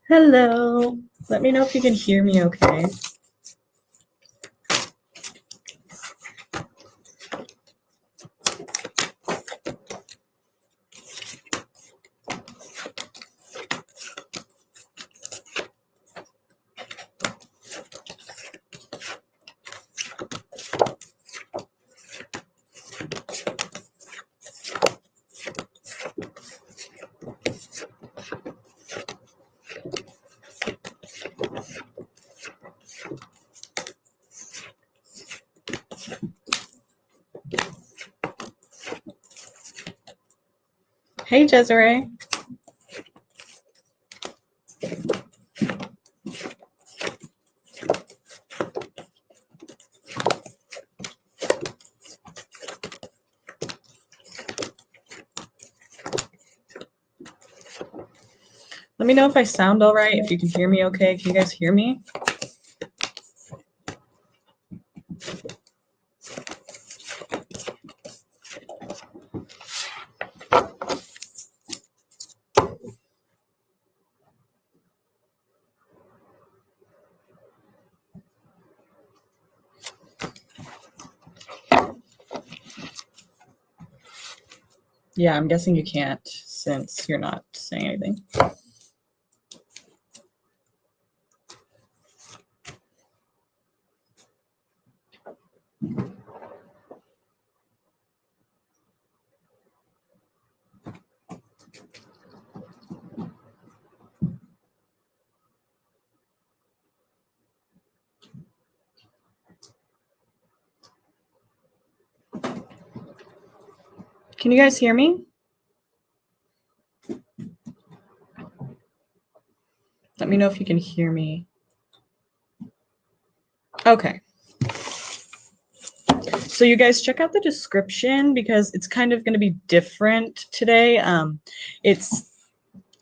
Hello. Let me know if you can hear me okay. Hey, Desiree. Let me know if I sound all right, if you can hear me okay. Can you guys hear me? Yeah, I'm guessing you can't since you're not saying anything. Can you guys hear me? Let me know if you can hear me. Okay. So you guys check out the description because it's kind of going to be different today. It's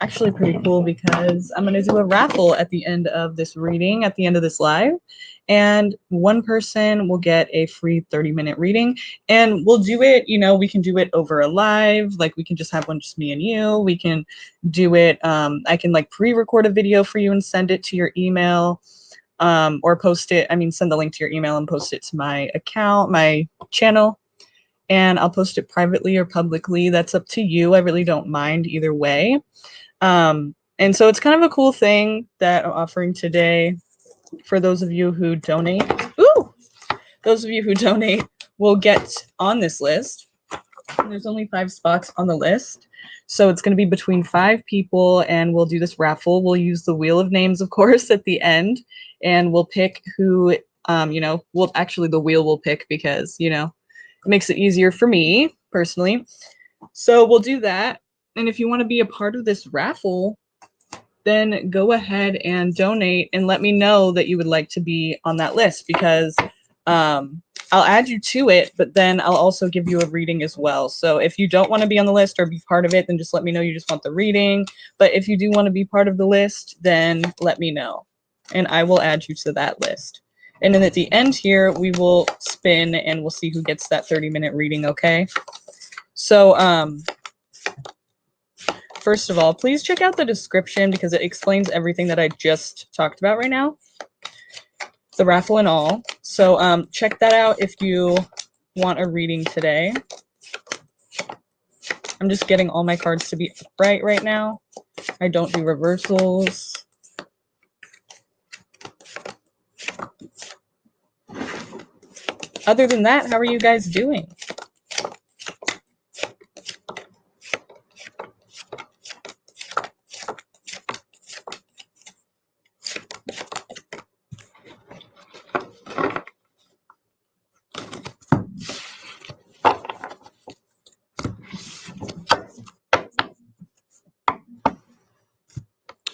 actually pretty cool because I'm going to do a raffle at the end of this reading, at the end of this live. And one person will get a free 30-minute reading. And we'll do it, you know, we can do it over a live. Like we can just have one just me and you. We can do it. I can like pre-record a video for you and send it to your email. Or post it, send the link to your email and post it to my account, my channel, and I'll post it privately or publicly. That's up to you. I really don't mind either way. And so it's kind of a cool thing that I'm offering today for those of you who donate. Those of you who donate will get on this list. There's only 5 spots on the list. So it's going to be between 5 people, and we'll do this raffle. We'll use the wheel of names, of course, at the end, and we'll pick who, the wheel will pick because, it makes it easier for me personally. So we'll do that. And if you want to be a part of this raffle, then go ahead and donate and let me know that you would like to be on that list because I'll add you to it, but then I'll also give you a reading as well. So if you don't want to be on the list or be part of it, then just let me know you just want the reading. But if you do want to be part of the list, then let me know and I will add you to that list. And then at the end here, we will spin and we'll see who gets that 30-minute reading, okay? So first of all, please check out the description because it explains everything that I just talked about right now. the raffle and all. So check that out if you want a reading today. I'm just getting all my cards to be upright right now. I don't do reversals. Other than that, how are you guys doing?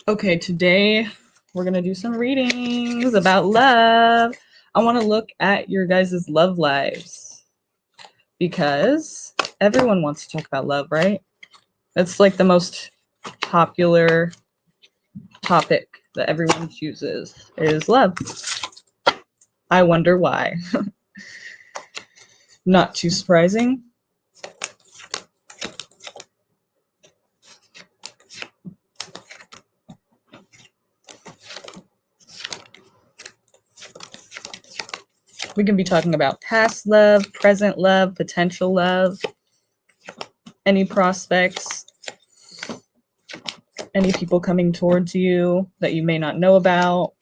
Okay, today we're going to do some readings about love. I want to look at your guys' love lives because everyone wants to talk about love, right? That's like the most popular topic that everyone chooses is love. I wonder why. Not too surprising. We can be talking about past love, present love, potential love, any prospects, any people coming towards you that you may not know about.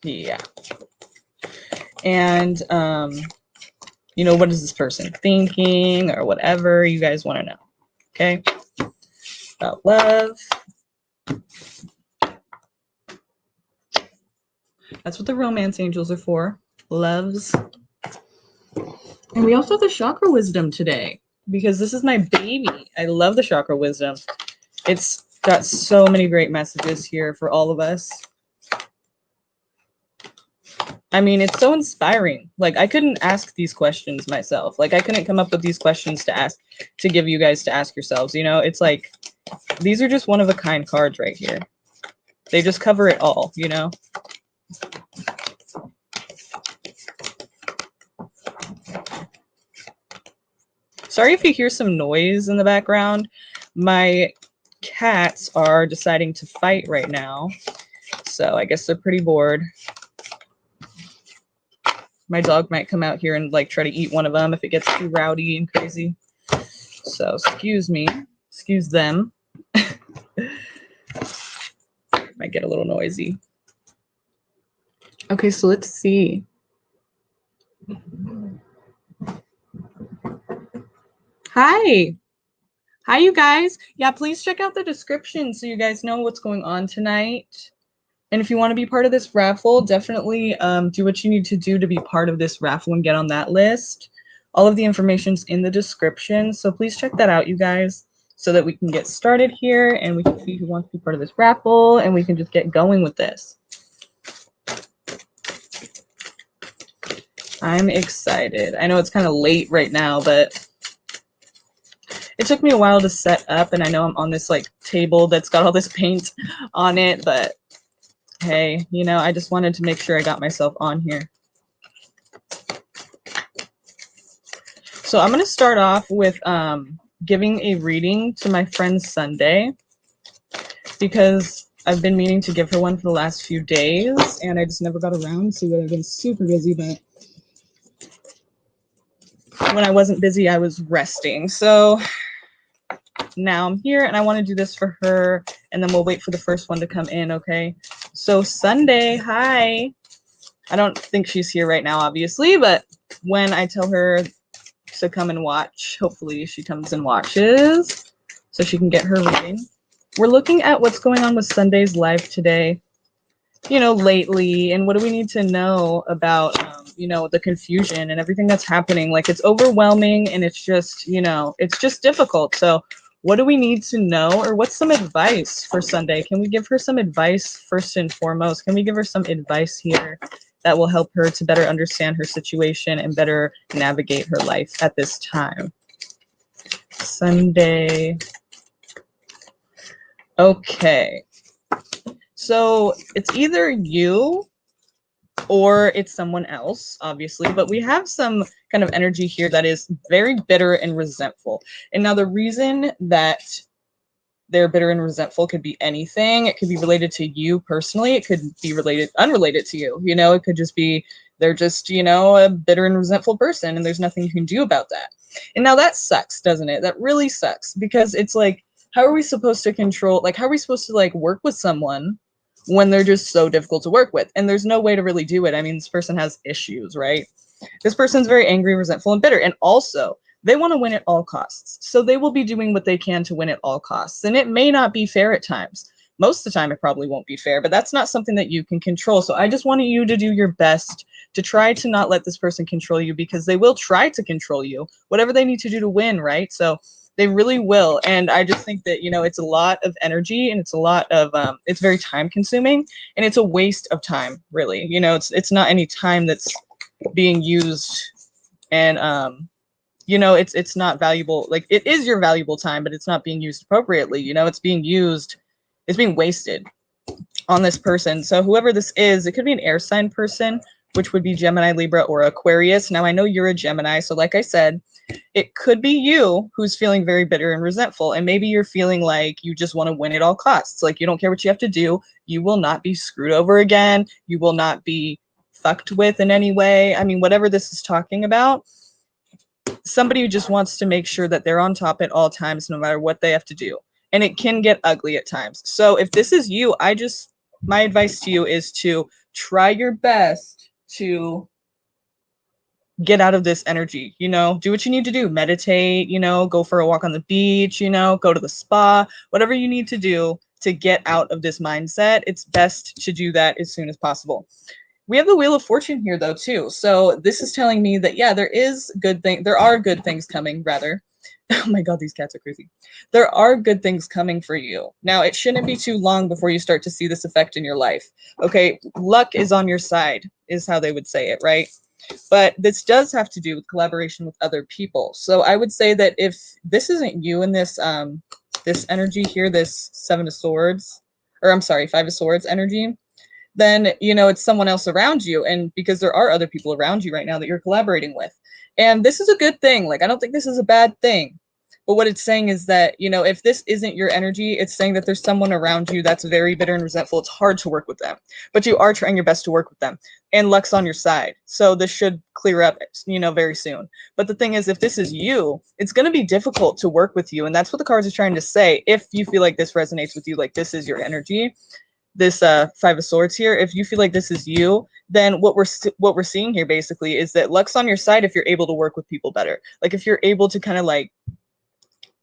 Yeah. And, you know, what is this person thinking or whatever you guys want to know. Okay. About love. That's what the romance angels are for. Loves. And we also have the chakra wisdom today because this is my baby. I love the chakra wisdom. It's got so many great messages here for all of us. I mean, it's so inspiring. Like, I couldn't ask these questions myself. Like, I couldn't come up with these questions to ask, to give you guys to ask yourselves. You know, it's like, these are just one of a kind cards right here. They just cover it all, you know? Sorry if you hear some noise in the background. My cats are deciding to fight right now. So I guess they're pretty bored. My dog might come out here and like try to eat one of them if it gets too rowdy and crazy. So excuse me, excuse them. Might get a little noisy. Okay, so let's see. Hi. Hi, you guys. Yeah, please check out the description so you guys know what's going on tonight. And if you want to be part of this raffle, definitely do what you need to do to be part of this raffle and get on that list. All of the information's in the description, so please check that out, you guys, so that we can get started here and we can see who wants to be part of this raffle and we can just get going with this. I'm excited. I know it's kind of late right now, but it took me a while to set up, and I know I'm on this like table that's got all this paint on it, but hey, you know, I just wanted to make sure I got myself on here. So I'm going to start off with giving a reading to my friend Sunday because I've been meaning to give her one for the last few days and I just never got around to it. I've been super busy, but when I wasn't busy, I was resting. So now I'm here and I want to do this for her and then we'll wait for the first one to come in, okay? So Sunday, hi. I don't think she's here right now, obviously, but when I tell her to come and watch, hopefully she comes and watches so she can get her reading. We're looking at what's going on with Sunday's life today, you know, lately, and what do we need to know about, you know, the confusion and everything that's happening. Like, it's overwhelming and it's just, you know, it's just difficult. So what do we need to know, or what's some advice for Sunday? Can we give her some advice first and foremost? Can we give her some advice here that will help her to better understand her situation and better navigate her life at this time? Sunday. Okay. So it's either you or it's someone else, obviously, but we have some kind of energy here that is very bitter and resentful. And now the reason that they're bitter and resentful could be anything. It could be related to you personally. It could be unrelated to you. You know, it could just be they're just, you know, a bitter and resentful person, and there's nothing you can do about that. And now that sucks, doesn't it? That really sucks, because it's like, how are we supposed to control, like, how are we supposed to like work with someone when they're just so difficult to work with? And there's no way to really do it. I mean, this person has issues, right? This person's very angry, resentful, and bitter. And also, they want to win at all costs. So they will be doing what they can to win at all costs. And it may not be fair at times. Most of the time, it probably won't be fair, but that's not something that you can control. So I just wanted you to do your best to try to not let this person control you, because they will try to control you, whatever they need to do to win, right? So they really will. And I just think that, you know, it's a lot of energy, and it's a lot of, it's very time consuming, and it's a waste of time, really. You know, it's not any time that's being used, and, you know, it's not valuable. Like, it is your valuable time, but it's not being used appropriately. You know, it's being wasted on this person. So whoever this is, it could be an air sign person, which would be Gemini, Libra, or Aquarius. Now, I know you're a Gemini, so like I said, it could be you who's feeling very bitter and resentful, and maybe you're feeling like you just want to win at all costs. Like, you don't care what you have to do. You will not be screwed over again. You will not be fucked with in any way. I mean, whatever this is talking about, somebody who just wants to make sure that they're on top at all times, no matter what they have to do. And it can get ugly at times. So if this is you, my advice to you is to try your best to get out of this energy. You know, do what you need to do. Meditate, you know, go for a walk on the beach, you know, go to the spa, whatever you need to do to get out of this mindset. It's best to do that as soon as possible. We have the Wheel of Fortune here, though, too. So this is telling me that, yeah, there are good things coming, rather. Oh my God, these cats are crazy. There are good things coming for you. Now, it shouldn't be too long before you start to see this effect in your life. Okay, luck is on your side, is how they would say it, right? But this does have to do with collaboration with other people. So I would say that if this isn't you in this this energy here, this Five of Swords energy, then, you know, it's someone else around you. And because there are other people around you right now that you're collaborating with. And this is a good thing. Like, I don't think this is a bad thing. But what it's saying is that, you know, if this isn't your energy, it's saying that there's someone around you that's very bitter and resentful. It's hard to work with them, but you are trying your best to work with them. And luck's on your side. So this should clear up, you know, very soon. But the thing is, if this is you, it's going to be difficult to work with you. And that's what the cards are trying to say. If you feel like this resonates with you, like this is your energy, this Five of Swords here, if you feel like this is you, then what we're seeing here basically is that luck's on your side if you're able to work with people better. Like, if you're able to kind of like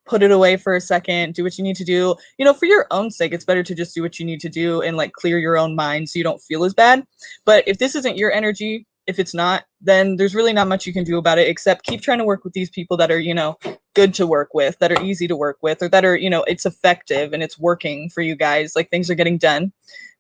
put it away for a second, do what you need to do, you know, for your own sake. It's better to just do what you need to do and like clear your own mind so you don't feel as bad. But if this isn't your energy, if it's not, then there's really not much you can do about it, except keep trying to work with these people that are, you know, good to work with, that are easy to work with, or that are, you know, it's effective and it's working for you guys, like things are getting done,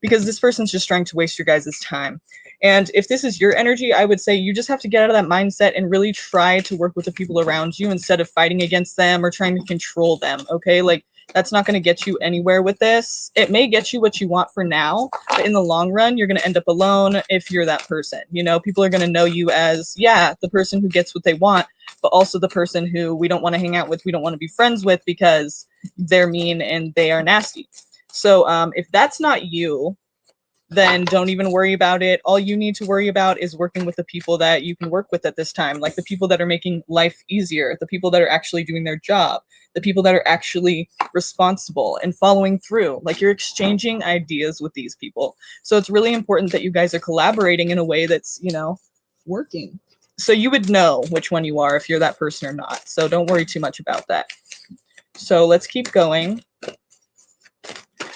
because this person's just trying to waste your guys' time. And if this is your energy, I would say you just have to get out of that mindset and really try to work with the people around you instead of fighting against them or trying to control them, okay? Like, that's not going to get you anywhere with this. It may get you what you want for now, but in the long run, you're going to end up alone if you're that person. You know, people are going to know you as, yeah, the person who gets what they want, but also the person who we don't want to hang out with, we don't want to be friends with because they're mean and they are nasty. So if that's not you, then don't even worry about it. All you need to worry about is working with the people that you can work with at this time, like the people that are making life easier, the people that are actually doing their job, the people that are actually responsible and following through. Like, you're exchanging ideas with these people. So it's really important that you guys are collaborating in a way that's, you know, working. So you would know which one you are if you're that person or not. So don't worry too much about that. So let's keep going.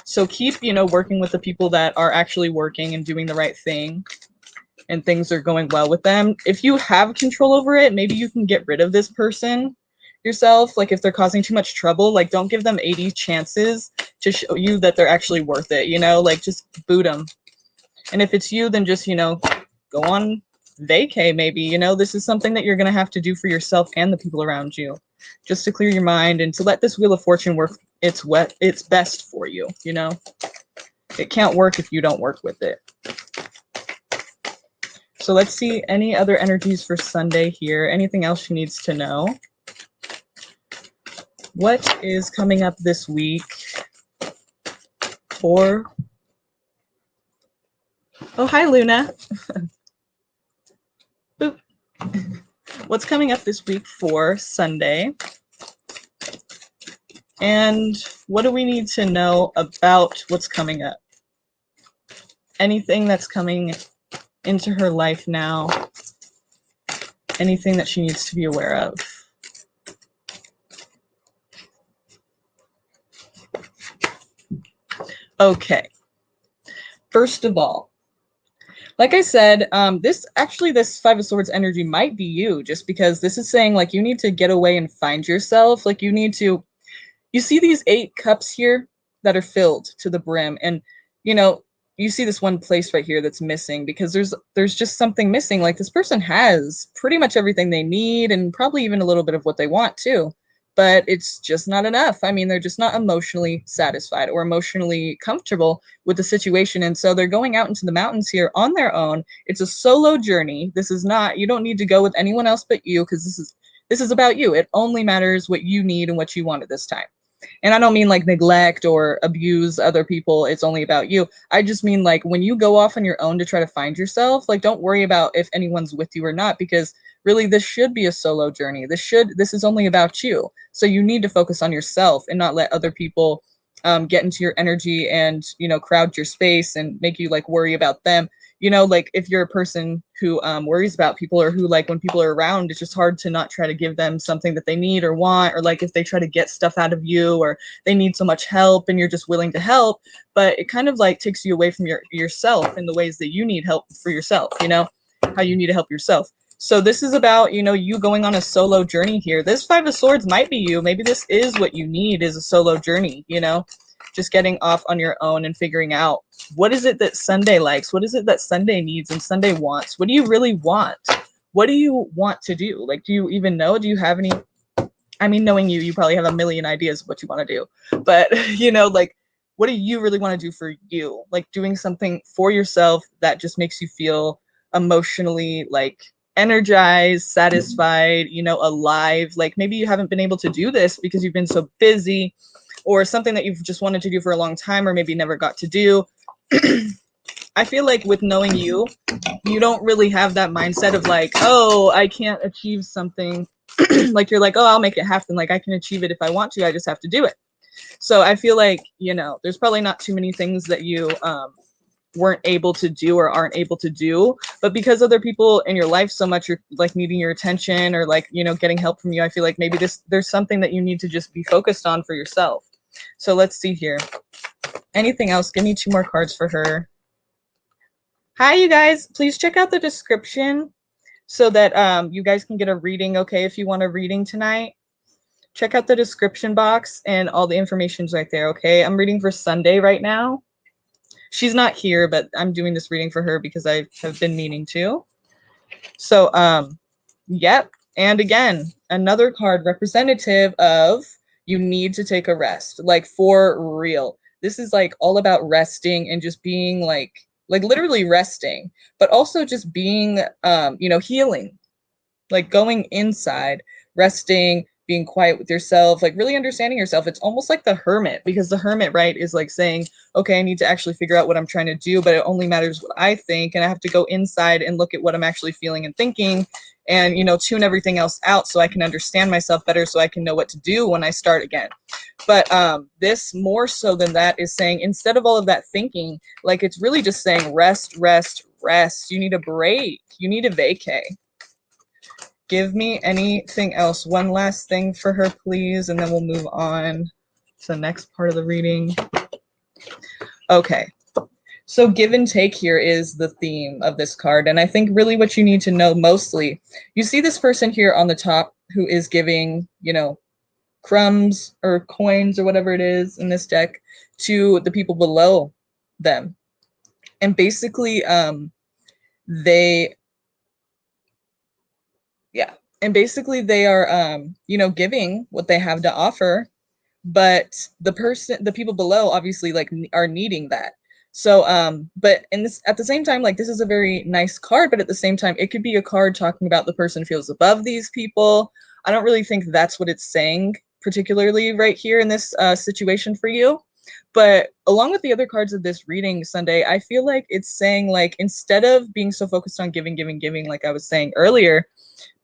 So keep, you know, working with the people that are actually working and doing the right thing and things are going well with them. If you have control over it, maybe you can get rid of this person yourself. Like, if they're causing too much trouble, like, don't give them 80 chances to show you that they're actually worth it, you know, like, just boot them. And if it's you, then just, you know, go on vacay maybe. You know, this is something that you're going to have to do for yourself and the people around you, just to clear your mind and to let this Wheel of Fortune work it's best for you, you know. It can't work if you don't work with it. So let's see any other energies for Sunday here. Anything else she needs to know? What is coming up this week for... Oh, hi, Luna. Boop. What's coming up this week for Sunday? And what do we need to know about what's coming up? Anything that's coming into her life now? Anything that she needs to be aware of? Okay. First of all, like I said, this Five of Swords energy might be you, just because this is saying like you need to get away and find yourself. Like you need to, you see these 8 cups here that are filled to the brim, and you know, you see this one place right here that's missing because there's just something missing. Like this person has pretty much everything they need and probably even a little bit of what they want too, but it's just not enough. I mean, they're just not emotionally satisfied or emotionally comfortable with the situation, and so they're going out into the mountains here on their own. It's a solo journey. This is not, you don't need to go with anyone else but you, because this is about you. It only matters what you need and what you want at this time. And I don't mean like neglect or abuse other people. It's only about you. I just mean like when you go off on your own to try to find yourself, like don't worry about if anyone's with you or not, because really this should be a solo journey. This is only about you. So you need to focus on yourself and not let other people get into your energy and, you know, crowd your space and make you like worry about them. You know, like if you're a person who worries about people, or who like when people are around, it's just hard to not try to give them something that they need or want, or like if they try to get stuff out of you or they need so much help and you're just willing to help, but it kind of like takes you away from yourself in the ways that you need help for yourself, you know, how you need to help yourself. So this is about, you know, you going on a solo journey here. This Five of Swords might be you. Maybe this is what you need, is a solo journey, you know, just getting off on your own and figuring out what is it that Sunday likes? What is it that Sunday needs and Sunday wants? What do you really want? What do you want to do? Like, do you even know? Do you have any? I mean, knowing you, you probably have a million ideas of what you want to do. But, you know, like, what do you really want to do for you? Like doing something for yourself that just makes you feel emotionally like energized, satisfied, you know, alive. Like maybe you haven't been able to do this because you've been so busy, or something that you've just wanted to do for a long time or maybe never got to do. I feel like with knowing you, you don't really have that mindset of like, oh, I can't achieve something. Like you're like, oh, I'll make it happen. Like I can achieve it if I want to. I just have to do it. So I feel like, you know, there's probably not too many things that you weren't able to do or aren't able to do, but because other people in your life so much are like needing your attention or like, you know, getting help from you, I feel like maybe there's something that you need to just be focused on for yourself. So let's see here. Anything else? Give me 2 more cards for her. Hi, you guys. Please check out the description so that you guys can get a reading, okay? If you want a reading tonight, check out the description box and all the information's right there, okay? I'm reading for Sunday right now. She's not here, but I'm doing this reading for her because I have been meaning to. So, yep. And again, another card representative of you need to take a rest, like for real. This is like all about resting and just being like literally resting, but also just being, you know, healing, like going inside, resting, being quiet with yourself, like really understanding yourself. It's almost like the hermit, because the hermit, right, is like saying, okay, I need to actually figure out what I'm trying to do, but it only matters what I think, and I have to go inside and look at what I'm actually feeling and thinking, and, you know, tune everything else out so I can understand myself better, so I can know what to do when I start again. But this more so than that is saying, instead of all of that thinking, like it's really just saying rest, rest, rest. You need a break. You need a vacay. Give me anything else. One last thing for her, please, and then we'll move on to the next part of the reading. Okay. So give and take here is the theme of this card. And I think really what you need to know mostly, you see this person here on the top who is giving, you know, crumbs or coins or whatever it is in this deck to the people below them. And basically, they are, you know, giving what they have to offer, but the people below obviously like are needing that. So, but in this, at the same time, like this is a very nice card, but at the same time, it could be a card talking about the person feels above these people. I don't really think that's what it's saying particularly right here in this situation for you. But along with the other cards of this reading Sunday, I feel like it's saying, like, instead of being so focused on giving, giving, giving, like I was saying earlier,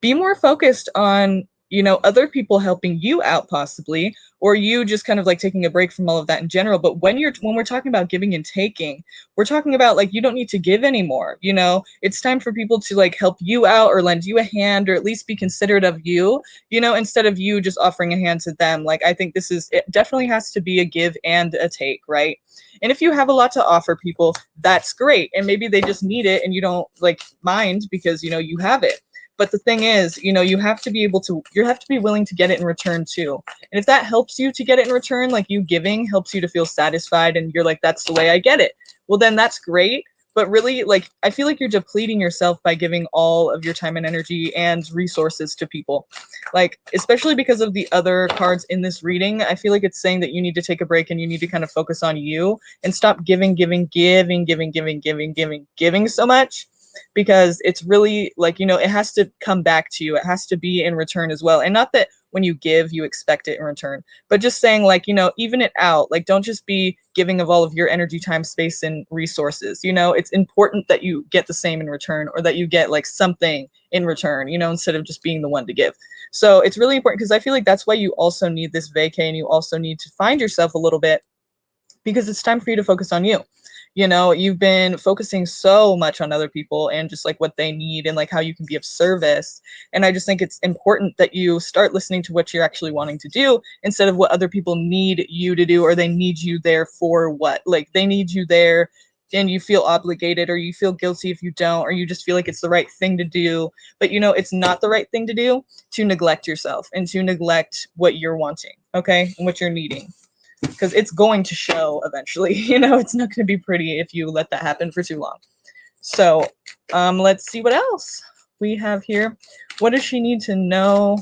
be more focused on, you know, other people helping you out possibly, or you just kind of like taking a break from all of that in general. But when we're talking about giving and taking, we're talking about like, you don't need to give anymore. You know, it's time for people to like help you out or lend you a hand, or at least be considerate of you, you know, instead of you just offering a hand to them. Like, I think it definitely has to be a give and a take, right? And if you have a lot to offer people, that's great. And maybe they just need it and you don't like mind because, you know, you have it. But the thing is, you know, you have to be willing to get it in return too. And if that helps you to get it in return, like you giving helps you to feel satisfied and you're like, that's the way I get it. Well, then that's great. But really, like, I feel like you're depleting yourself by giving all of your time and energy and resources to people. Like, especially because of the other cards in this reading, I feel like it's saying that you need to take a break and you need to kind of focus on you and stop giving so much, because it's really like, you know, it has to come back to you. It has to be in return as well. And not that when you give, you expect it in return, but just saying, like, you know, even it out. Like, don't just be giving of all of your energy, time, space, and resources. You know, it's important that you get the same in return, or that you get like something in return, you know, instead of just being the one to give. So it's really important, because I feel like that's why you also need this vacay, and you also need to find yourself a little bit, because it's time for you to focus on you. You know, you've been focusing so much on other people and just like what they need and like how you can be of service. And I just think it's important that you start listening to what you're actually wanting to do, instead of what other people need you to do, or they need you there for what. Like, they need you there and you feel obligated, or you feel guilty if you don't, or you just feel like it's the right thing to do. But, you know, it's not the right thing to do to neglect yourself and to neglect what you're wanting, okay, and what you're needing, because it's going to show eventually. You know, it's not going to be pretty if you let that happen for too long. So let's see what else we have here. What does she need to know?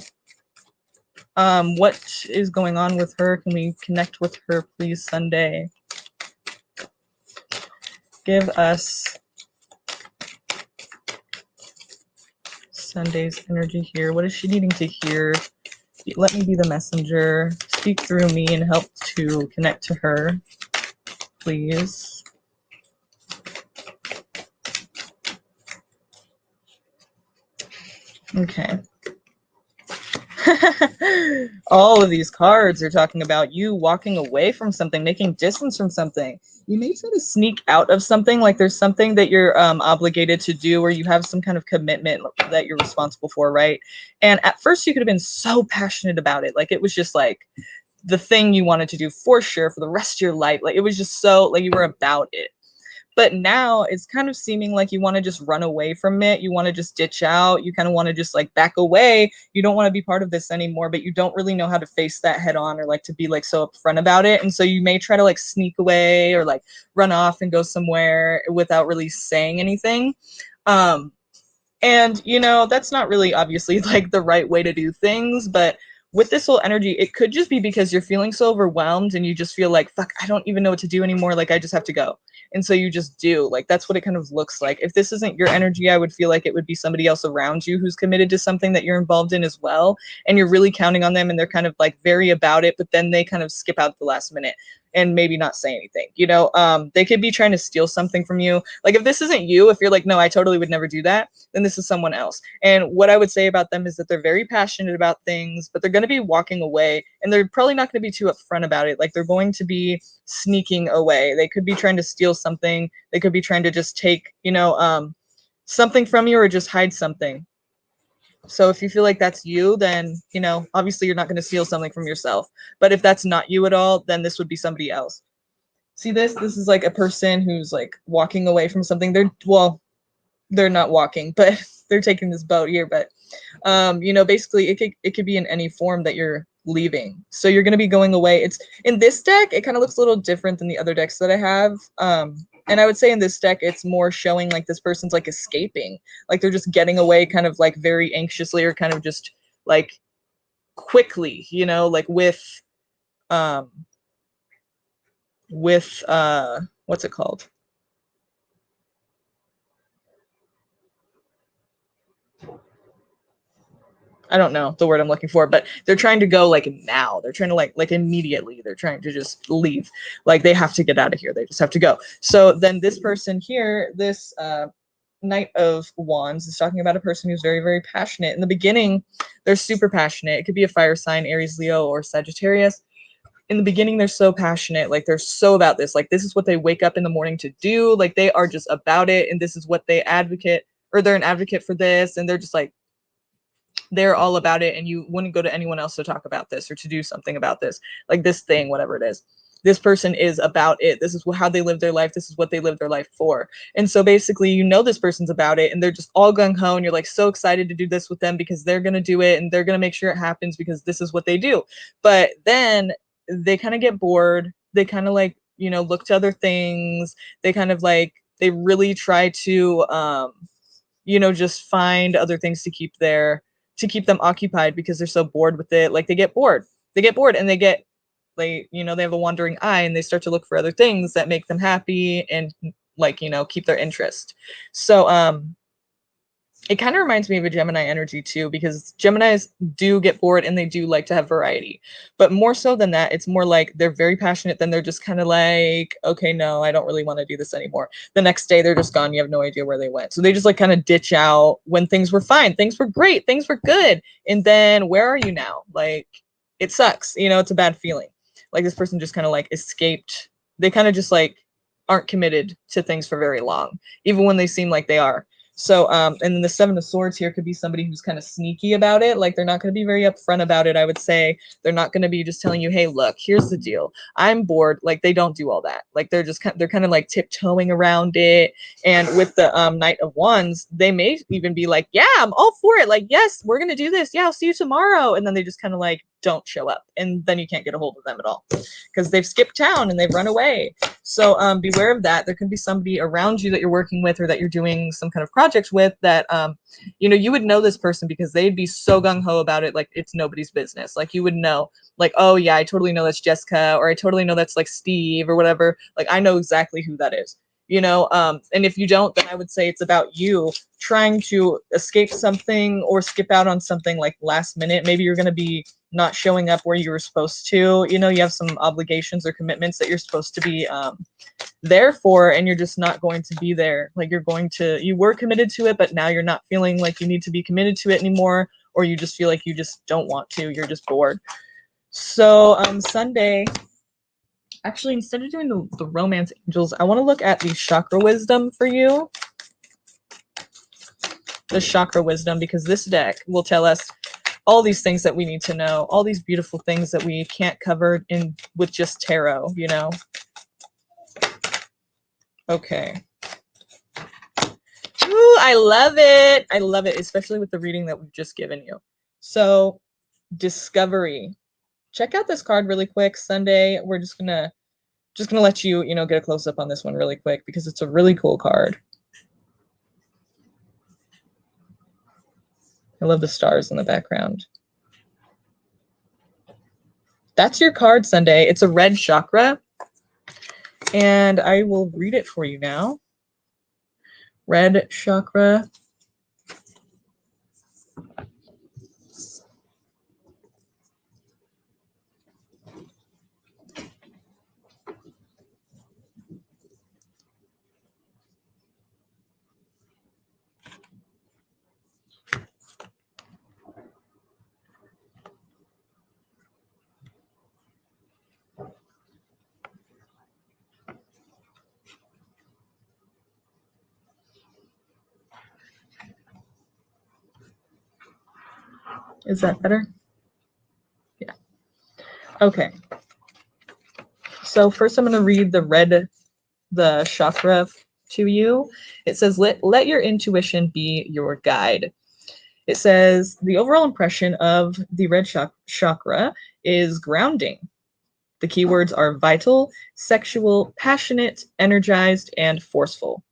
What is going on with her? Can we connect with her, please, Sunday? Give us Sunday's energy here. What is she needing to hear? Let me be the messenger. Speak through me and help to connect to her, please. Okay. All of these cards are talking about you walking away from something, making distance from something. You may try to sneak out of something, like there's something that you're obligated to do, or you have some kind of commitment that you're responsible for, right? And at first you could have been so passionate about it. Like, it was just like the thing you wanted to do for sure for the rest of your life. Like, it was just so, like, you were about it. But now it's kind of seeming like you want to just run away from it. You want to just ditch out. You kind of want to just like back away. You don't want to be part of this anymore, but you don't really know how to face that head on, or like to be like so upfront about it. And so you may try to like sneak away, or like run off and go somewhere without really saying anything. And, you know, that's not really obviously like the right way to do things, but with this whole energy, it could just be because you're feeling so overwhelmed and you just feel like, fuck, I don't even know what to do anymore. Like, I just have to go. And so you just do. Like, that's what it kind of looks like. If this isn't your energy, I would feel like it would be somebody else around you who's committed to something that you're involved in as well. And you're really counting on them, and they're kind of like very about it, but then they kind of skip out at the last minute and maybe not say anything. You know, they could be trying to steal something from you. Like, if this isn't you, if you're like, no, I totally would never do that, then this is someone else. And what I would say about them is that they're very passionate about things, but they're going to be walking away, and they're probably not going to be too upfront about it. Like, they're going to be sneaking away. They could be trying to steal something. They could be trying to just take, you know, something from you, or just hide something. So if you feel like that's you, then, you know, obviously you're not going to steal something from yourself. But if that's not you at all, then this would be somebody else. See this? This is like a person who's like walking away from something. They're not walking, but they're taking this boat here. But you know, basically it could be in any form that you're leaving. So you're going to be going away. It's in this deck, it kind of looks a little different than the other decks that I have. And I would say in this deck, it's more showing like this person's like escaping, like they're just getting away kind of like very anxiously, or kind of just like quickly, you know, like um with what's it called? I don't know the word I'm looking for, but they're trying to go like now. They're trying to like immediately. They're trying to just leave. Like they have to get out of here. They just have to go. So then this person here, this Knight of Wands, is talking about a person who's very, very passionate. In the beginning, they're super passionate. It could be a fire sign, Aries, Leo, or Sagittarius. In the beginning, they're so passionate. Like they're so about this. Like this is what they wake up in the morning to do. Like they are just about it. And this is what they advocate, or they're an advocate for this. And they're just like, they're all about it, and you wouldn't go to anyone else to talk about this or to do something about this, like this thing, whatever it is. This person is about it. This is how they live their life. This is what they live their life for. And so basically, you know, this person's about it, and they're just all gung-ho, and you're like so excited to do this with them because they're going to do it, and they're going to make sure it happens because this is what they do. But then they kind of get bored. They kind of like, you know, look to other things. They kind of like, they really try to, you know, just find other things to keep them occupied because they're so bored with it. Like they get bored and they, you know, they have a wandering eye, and they start to look for other things that make them happy and like, you know, keep their interest. So it kind of reminds me of a Gemini energy too, because Geminis do get bored and they do like to have variety. But more so than that, it's more like they're very passionate, then they're just kind of like, okay, no, I don't really want to do this anymore. The next day they're just gone. You have no idea where they went. So they just like kind of ditch out when things were fine. Things were great. Things were good. And then where are you now? Like it sucks. You know, it's a bad feeling. Like this person just kind of like escaped. They kind of just like aren't committed to things for very long, even when they seem like they are. So, and then the Seven of Swords here could be somebody who's kind of sneaky about it. Like they're not going to be very upfront about it, I would say. They're not going to be just telling you, hey, look, here's the deal. I'm bored. Like they don't do all that. Like they're just they're kind of like tiptoeing around it. And with the Knight of Wands, they may even be like, yeah, I'm all for it. Like, yes, we're going to do this. Yeah, I'll see you tomorrow. And then they just kind of like don't show up. And then you can't get a hold of them at all because they've skipped town and they've run away. So beware of that. There can be somebody around you that you're working with or that you're doing some kind of project with that, you know, you would know this person because they'd be so gung-ho about it like it's nobody's business. Like you would know, like, oh yeah, I totally know that's Jessica, or I totally know that's like Steve or whatever. Like I know exactly who that is. You know, and if you don't, then I would say it's about you trying to escape something or skip out on something like last minute. Maybe you're going to be not showing up where you were supposed to. You know, you have some obligations or commitments that you're supposed to be there for, and you're just not going to be there. Like you were committed to it, but now you're not feeling like you need to be committed to it anymore, or you just feel like you just don't want to. You're just bored. So Sunday, actually, instead of doing the romance angels, I want to look at the chakra wisdom for you. The chakra wisdom, because this deck will tell us all these things that we need to know, all these beautiful things that we can't cover in with just tarot, you know. Okay. Ooh, I love it. I love it, especially with the reading that we've just given you. So, discovery. Check out this card really quick. Sunday, we're just gonna let you, you know, get a close up on this one really quick because it's a really cool card. I love the stars in the background. That's your card, Sunday. It's a red chakra. And I will read it for you now. Red chakra. Is that better? Yeah. Okay. So first I'm going to read the chakra to you. It says, let your intuition be your guide. It says, the overall impression of the red chakra is grounding. The keywords are vital, sexual, passionate, energized, and forceful.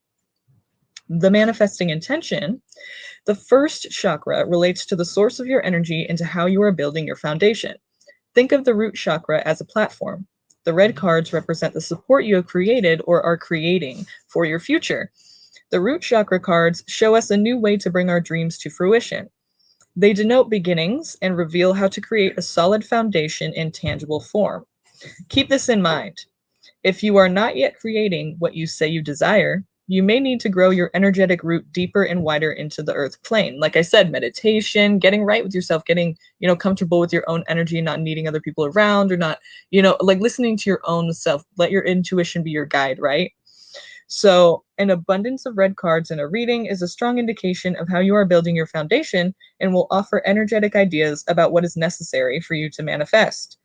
The manifesting intention. The first chakra relates to the source of your energy and to how you are building your foundation. Think of the root chakra as a platform. The red cards represent the support you have created or are creating for your future. The root chakra cards show us a new way to bring our dreams to fruition. They denote beginnings and reveal how to create a solid foundation in tangible form. Keep this in mind. If you are not yet creating what you say you desire, you may need to grow your energetic root deeper and wider into the earth plane. Like I said, meditation, getting right with yourself, getting, comfortable with your own energy, not needing other people around, or not, like listening to your own self. Let your intuition be your guide, right? So, an abundance of red cards in a reading is a strong indication of how you are building your foundation and will offer energetic ideas about what is necessary for you to manifest.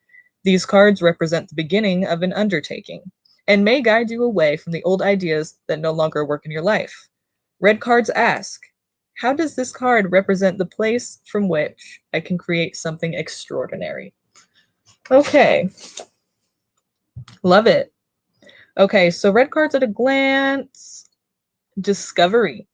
These cards represent the beginning of an undertaking and may guide you away from the old ideas that no longer work in your life. Red cards ask, how does this card represent the place from which I can create something extraordinary? Okay, love it. Okay, so red cards at a glance. Discovery.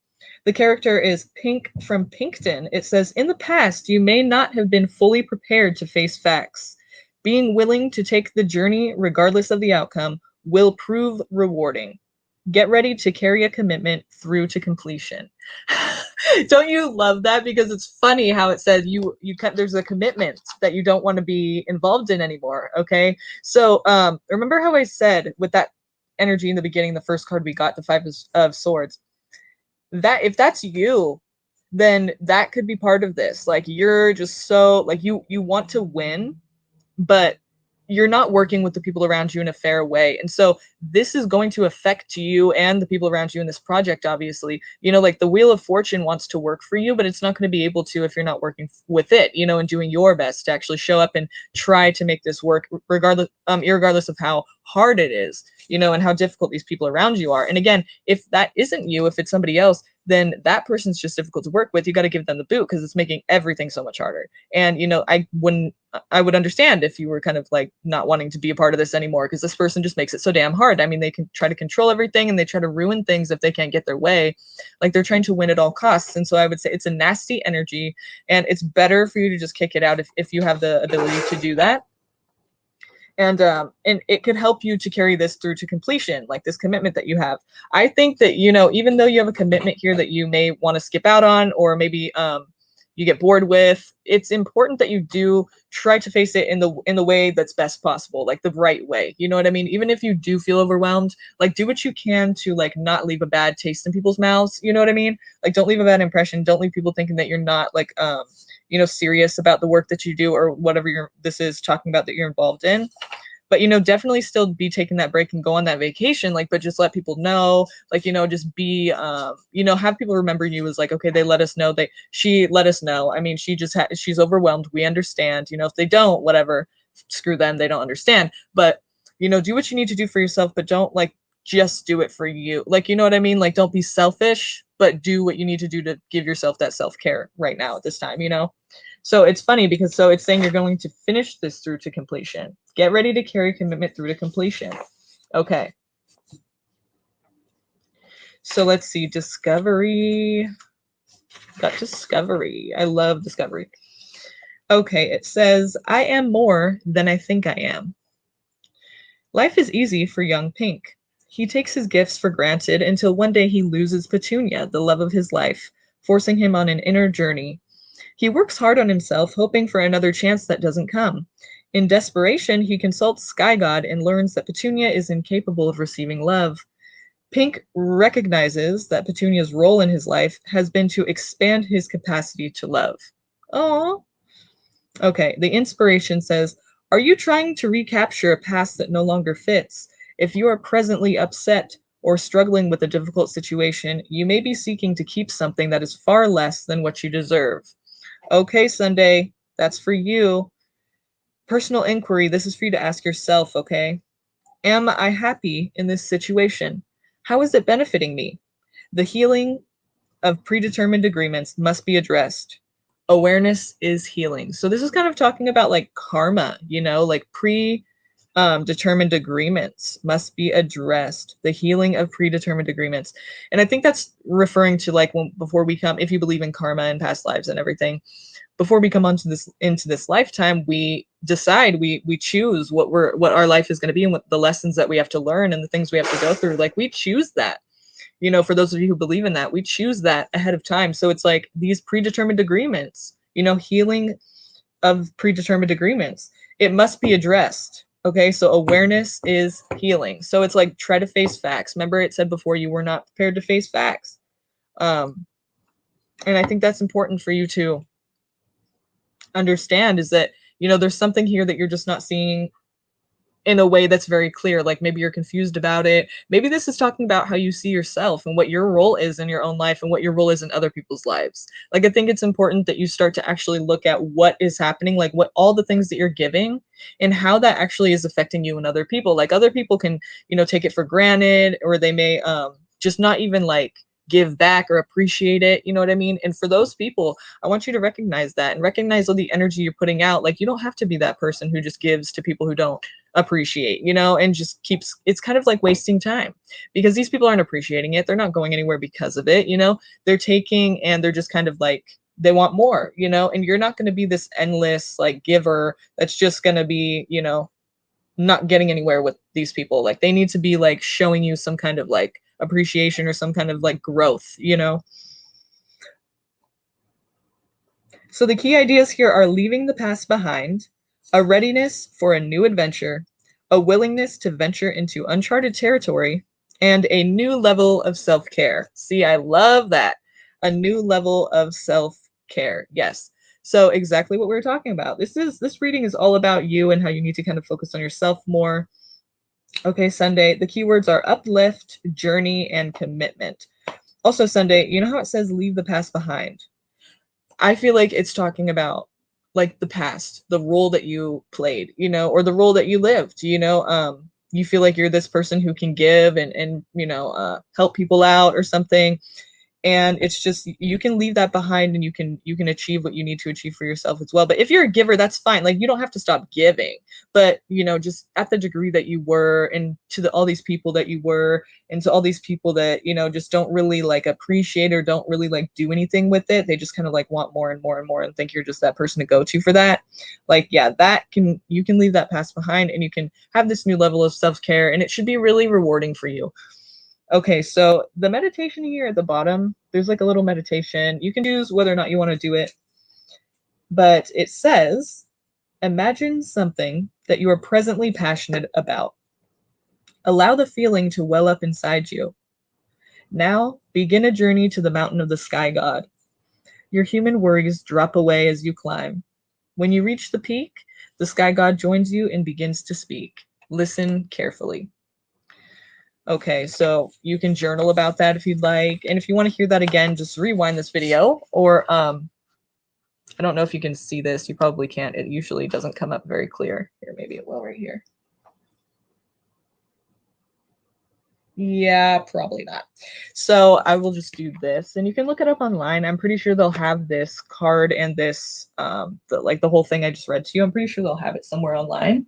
The character is Pink from Pinkton. It says, in the past, you may not have been fully prepared to face facts. Being willing to take the journey, regardless of the outcome, will prove rewarding. Get ready to carry a commitment through to completion. Don't you love that? Because it's funny how it says there's a commitment that you don't want to be involved in anymore. Okay, so remember how I said with that energy in the beginning, the first card we got, the Five of Swords, that if that's you, then that could be part of this. Like you're just so like you want to win, but you're not working with the people around you in a fair way. And so this is going to affect you and the people around you in this project, obviously. Like the Wheel of Fortune wants to work for you, but it's not going to be able to if you're not working with it, and doing your best to actually show up and try to make this work, irregardless of how hard it is, and how difficult these people around you are. And again, if that isn't you, if it's somebody else, then that person's just difficult to work with. You got to give them the boot because it's making everything so much harder. And, I would understand if you were kind of like not wanting to be a part of this anymore because this person just makes it so damn hard. I mean, they can try to control everything and they try to ruin things if they can't get their way. Like they're trying to win at all costs. And so I would say it's a nasty energy and it's better for you to just kick it out if you have the ability to do that. And it could help you to carry this through to completion, like this commitment that you have. I think that, even though you have a commitment here that you may want to skip out on, or maybe you get bored with, it's important that you do try to face it in the way that's best possible, like the right way. You know what I mean? Even if you do feel overwhelmed, like do what you can to like not leave a bad taste in people's mouths. You know what I mean? Like don't leave a bad impression. Don't leave people thinking that you're not like serious about the work that you do or whatever this is talking about that you're involved in. But definitely still be taking that break and go on that vacation, like, but just let people know, like, just be have people remember you as like, okay, they let us know, she let us know. I mean, she's overwhelmed, we understand. If they don't, whatever, screw them, they don't understand. But do what you need to do for yourself, but don't like just do it for you, like, you know what I mean? Like, don't be selfish, but do what you need to do to give yourself that self-care right now at this time. So it's funny because it's saying you're going to finish this through to completion. Get ready to carry commitment through to completion. Okay. So let's see. Discovery. Got discovery. I love discovery. Okay. It says, I am more than I think I am. Life is easy for young Pink. He takes his gifts for granted until one day he loses Petunia, the love of his life, forcing him on an inner journey. He works hard on himself, hoping for another chance that doesn't come. In desperation, he consults Sky God and learns that Petunia is incapable of receiving love. Pink recognizes that Petunia's role in his life has been to expand his capacity to love. Oh. Okay, the inspiration says, are you trying to recapture a past that no longer fits? If you are presently upset or struggling with a difficult situation, you may be seeking to keep something that is far less than what you deserve. Okay, Sunday, that's for you. Personal inquiry, this is for you to ask yourself, okay? Am I happy in this situation? How is it benefiting me? The healing of predetermined agreements must be addressed. Awareness is healing. So this is kind of talking about like karma, like predetermined agreements must be addressed. The healing of predetermined agreements. And I think that's referring to like if you believe in karma and past lives and everything, before we come into this lifetime, we decide, we choose what our life is going to be and what the lessons that we have to learn and the things we have to go through. Like we choose that. For those of you who believe in that, we choose that ahead of time. So it's like these predetermined agreements, you know, healing of predetermined agreements. It must be addressed. Okay, so awareness is healing. So it's like try to face facts. Remember, it said before you were not prepared to face facts. And I think that's important for you to understand is that, you know, there's something here that you're just not seeing in a way that's very clear. Like maybe you're confused about it. Maybe this is talking about how you see yourself and what your role is in your own life and what your role is in other people's lives. Like I think it's important that you start to actually look at what is happening, like what all the things that you're giving and how that actually is affecting you and other people. Like other people can, you know, take it for granted, or they may just not even like give back or appreciate it, you know what I mean? And for those people, I want you to recognize that and recognize all the energy you're putting out. Like you don't have to be that person who just gives to people who don't appreciate, you know, and just keeps, it's kind of like wasting time because these people aren't appreciating it. They're not going anywhere because of it, you know, they're taking and they're just kind of like, they want more, you know, and you're not going to be this endless like giver that's just going to be, you know, not getting anywhere with these people. Like they need to be like showing you some kind of like appreciation or some kind of like growth, you know. So the key ideas here are leaving the past behind, a readiness for a new adventure, a willingness to venture into uncharted territory, and a new level of self-care. See, I love that. A new level of self-care. Yes. So exactly what we were talking about. This reading is all about you and how you need to kind of focus on yourself more. Okay, Sunday, the keywords are uplift, journey, and commitment. Also, Sunday, you know how it says leave the past behind? I feel like it's talking about like the past, the role that you played, you know, or the role that you lived, you know, you feel like you're this person who can give and you know, help people out or something, and it's just you can leave that behind and you can achieve what you need to achieve for yourself as well. But if you're a giver, that's fine. Like you don't have to stop giving, but you know, just at the degree that you were, and to all these people that you were, and to all these people that, you know, just don't really like appreciate or don't really like do anything with it. They just kind of like want more and more and more and think you're just that person to go to for that. Like yeah, that can, you can leave that past behind and you can have this new level of self-care, and it should be really rewarding for you. Okay, so the meditation here at the bottom, there's like a little meditation. You can choose whether or not you want to do it, but it says, imagine something that you are presently passionate about. Allow the feeling to well up inside you. Now, begin a journey to the mountain of the sky god. Your human worries drop away as you climb. When you reach the peak, the sky god joins you and begins to speak. Listen carefully. Okay, so you can journal about that if you'd like. And if you want to hear that again, just rewind this video. Or I don't know if you can see this. You probably can't. It usually doesn't come up very clear. Here, maybe it will right here. Yeah, probably not. So I will just do this, and you can look it up online. I'm pretty sure they'll have this card and this, like the whole thing I just read to you. I'm pretty sure they'll have it somewhere online.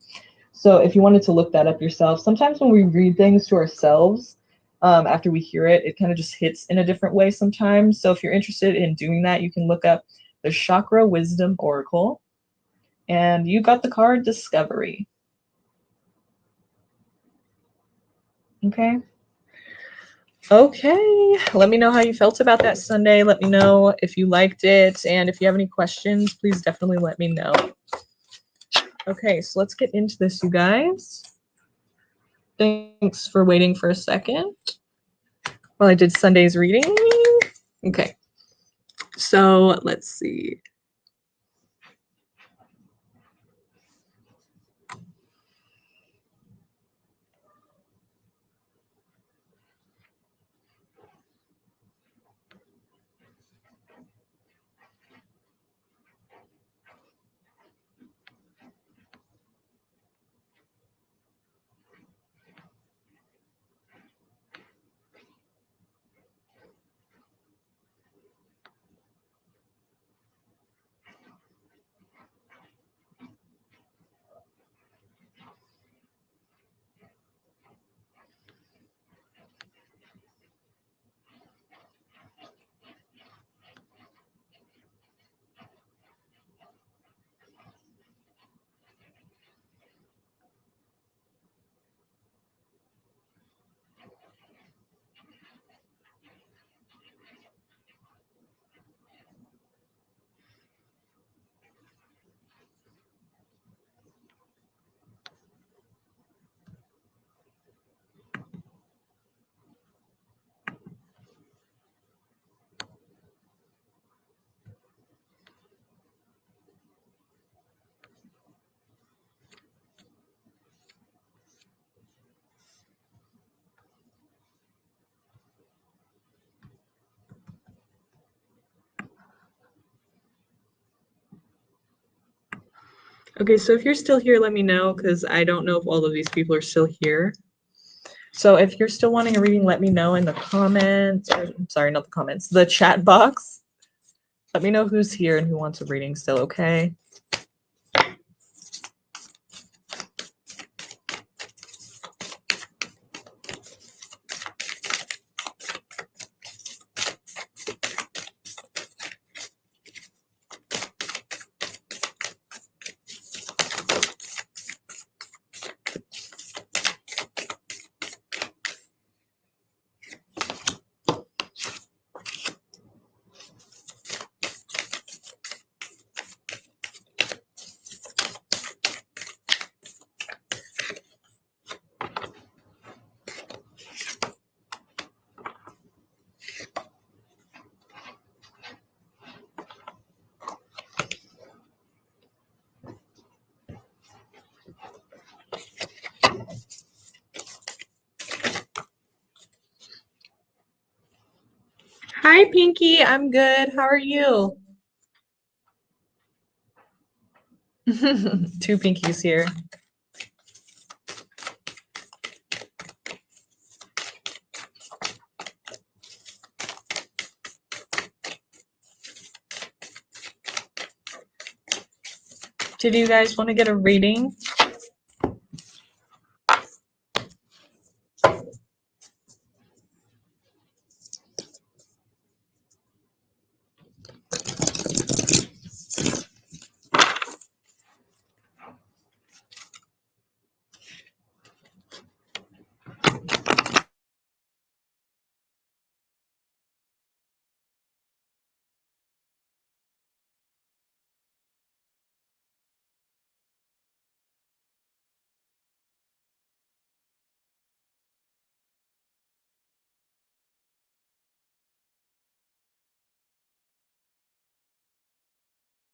So if you wanted to look that up yourself, sometimes when we read things to ourselves, after we hear it, it kind of just hits in a different way sometimes. So if you're interested in doing that, you can look up the Chakra Wisdom Oracle, and you got the card Discovery. Okay. Okay, let me know how you felt about that Sunday. Let me know if you liked it, and if you have any questions, please definitely let me know. Okay, so let's get into this, you guys. Thanks for waiting for a second while I did Sunday's reading. Okay, so let's see. Okay, so if you're still here, let me know because I don't know if all of these people are still here. So if you're still wanting a reading, let me know in the comments. Or, I'm sorry, not the comments, the chat box. Let me know who's here and who wants a reading still, okay? Hi, Pinky. I'm good. How are you? Two Pinkies here. Did you guys want to get a reading?